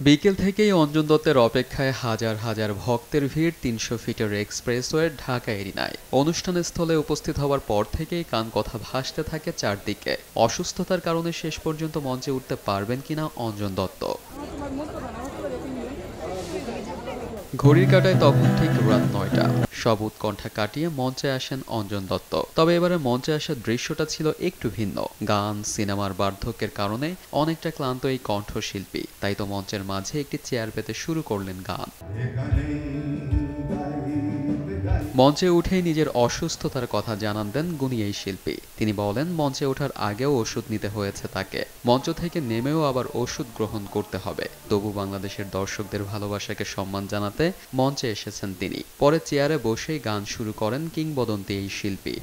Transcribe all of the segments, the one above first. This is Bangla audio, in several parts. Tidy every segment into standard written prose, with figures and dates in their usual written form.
বিকেল থেকেই অঞ্জন দত্তের অপেক্ষায় হাজার হাজার ভক্তের ভিড় ৩০০ ফিটের এক্সপ্রেসওয়ের ঢাকা এরিনায়। অনুষ্ঠান স্থলে উপস্থিত হওয়ার পর থেকেই কান কথা ভাসতে থাকে চারদিকে। অসুস্থতার কারণে শেষ পর্যন্ত মঞ্চে উঠতে পারবেন কিনা অঞ্জন দত্ত। ঘড়ির কাঁটায় তখন ঠিক রাত ৯টা। সব উৎকণ্ঠা কাটিয়ে মঞ্চে আসেন অঞ্জন দত্ত। তবে এবারে মঞ্চে আসার দৃশ্যটা ছিল একটু ভিন্ন। গান, সিনেমার বার্ধক্যের কারণে অনেকটা ক্লান্ত এই কণ্ঠশিল্পী, তাই তো মঞ্চের মাঝে একটি চেয়ার পেতে শুরু করলেন গান। মঞ্চে উঠেই নিজের অসুস্থতার কথা জানান দেন গুণী এই শিল্পী। তিনি বলেন, মঞ্চে ওঠার আগেও ওষুধ নিতে হয়েছে তাকে, মঞ্চ থেকে নেমেও আবার ওষুধ গ্রহণ করতে হবে। তবু বাংলাদেশের দর্শকদের ভালোবাসাকে সম্মান জানাতে মঞ্চে এসেছেন তিনি। পরে চেয়ারে বসেই গান শুরু করেন কিংবদন্তি এই শিল্পী।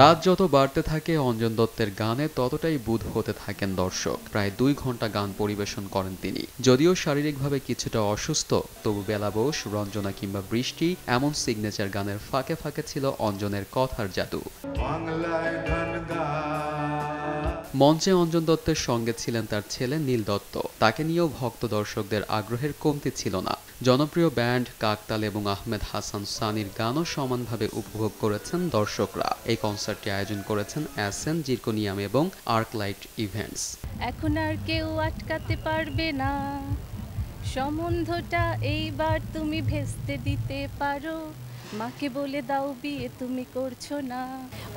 রাত যত বাড়তে থাকে অঞ্জন দত্তের গানে ততটাই বুঁদ হতে থাকেন দর্শক। প্রায় ২ ঘন্টা গান পরিবেশন করেন তিনি। যদিও শারীরিকভাবে কিছুটা অসুস্থ, তবু বেলাবোস, রঞ্জনা কিংবা বৃষ্টি এমন সিগনেচার গানের ফাঁকে ফাঁকে ছিল অঞ্জনের কথার জাদু। মঞ্চে অঞ্জন দত্তের সঙ্গে ছিলেন তার ছেলে নীল দত্ত। তাকে নিয়েও ভক্ত দর্শকদের আগ্রহের কমতি ছিল না। জনপ্রিয় ব্যান্ড কাকতাল এবং আহমেদ হাসান সানির গানও সমানভাবে উপভোগ করেছেন দর্শকরা। এই কনসার্টটি আয়োজন করেছেন এসএন জিরকোনিয়াম এবং আর্কলাইট ইভেন্টস। এখন আর কেউ আটকাতে পারবে না, সম্বন্ধটা এইবার তুমি ভেস্তে দিতে পারো, মাকে বলে দাও বিয়ে তুমি করছো না।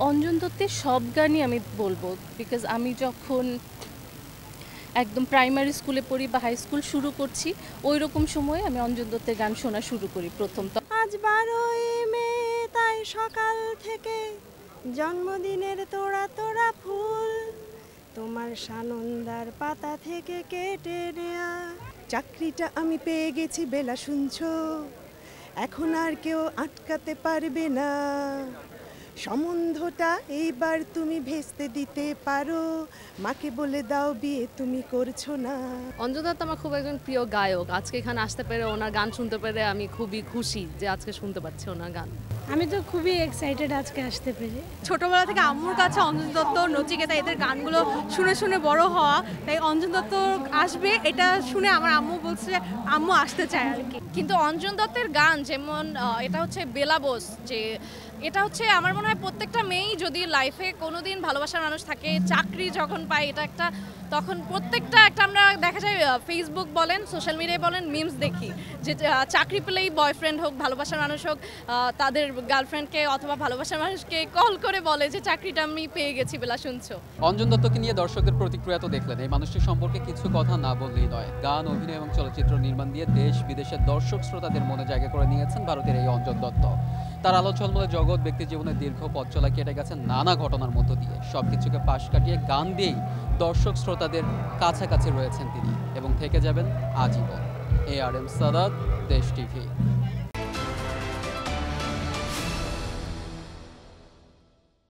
অঞ্জন দত্তের সব গানই আমি বলবো, বিকজ আমি যখন একদম প্রাইমারি স্কুলে পড়ি বা হাই স্কুল শুরু করছি, ওই রকম সময়ে আমি অঞ্জন দত্তের গান শোনা শুরু করি প্রথম। তো আজ 12ই মে, তাই সকাল থেকে জন্মদিনের তোড়া তোড়া ফুল তোমার সানন্দার পাতা থেকে কেটে নেয়া। চাকরিটা আমি পেয়ে গেছি বেলা শুনছো, এখন আর কেউ আটকাতে পারবে না, সম্বন্ধটা এইবার তুমি ভেস্তে দিতে পারো, মাকে বলে দাও বিয়ে তুমি করছো না। অঞ্জন দত্ত আমার খুব একজন প্রিয় গায়ক। আজকে এখানে আসতে পেরে, ওনার গান শুনতে পেরে আমি খুবই খুশি যে আজকে শুনতে পাচ্ছি ওনার গান। আমি তো খুবই এক্সাইটেড আজকে আসতে পেরে। ছোটবেলা থেকে আম্মুর কাছে অঞ্জন দত্ত, নচিকেতা এদের গানগুলো শুনে শুনে বড় হওয়া, তাই অঞ্জন দত্ত আসবে এটা শুনে আমার আম্মু বলছে যে আম্মু আসতে চায় আর কি। কিন্তু অঞ্জন দত্তের গান যেমন এটা হচ্ছে বেলাবোস, যে এটা হচ্ছে আমার মনে হয় প্রত্যেকটা মেয়েই যদি লাইফে কোনোদিন ভালোবাসার মানুষ থাকে, চাকরি যখন পায়, এটা একটা তখন প্রত্যেকটা একটা আমরা দেখা যায় ফেসবুক বলেন, সোশ্যাল মিডিয়ায় বলেন, মিমস দেখি যে চাকরি পেলেই বয়ফ্রেন্ড হোক, ভালোবাসার মানুষ হোক, তাদের গার্লফ্রেন্ডকে অথবা ভালোবাসার মানুষকে কল করে বলে যে চাকরিটা আমি পেয়ে গেছি, বেলা শুনছো। অঞ্জন দত্তকে নিয়ে দর্শকদের প্রতিক্রিয়া তো দেখলেন। এই মানুষটির সম্পর্কে কিছু কথা না বললেই নয়। গান, অভিনয় এবং চলচ্চিত্র নির্মাণ দিয়ে দেশ বিদেশের দর্শক শ্রোতাদের মনে জায়গা করে নিয়েছেন ভারতের এই অঞ্জন দত্ত। তার আলো ঝলমলে জগৎ ব্যক্তি জীবনের দীর্ঘ পথ চলা কেটে গেছেন নানা ঘটনার মধ্য দিয়ে। সবকিছুকে পাশ কাটিয়ে গান দিয়েই দর্শক শ্রোতাদের কাছাকাছি রয়েছেন তিনি এবং থেকে যাবেন আজীবন। ARM সাদাত, দেশ টিভি।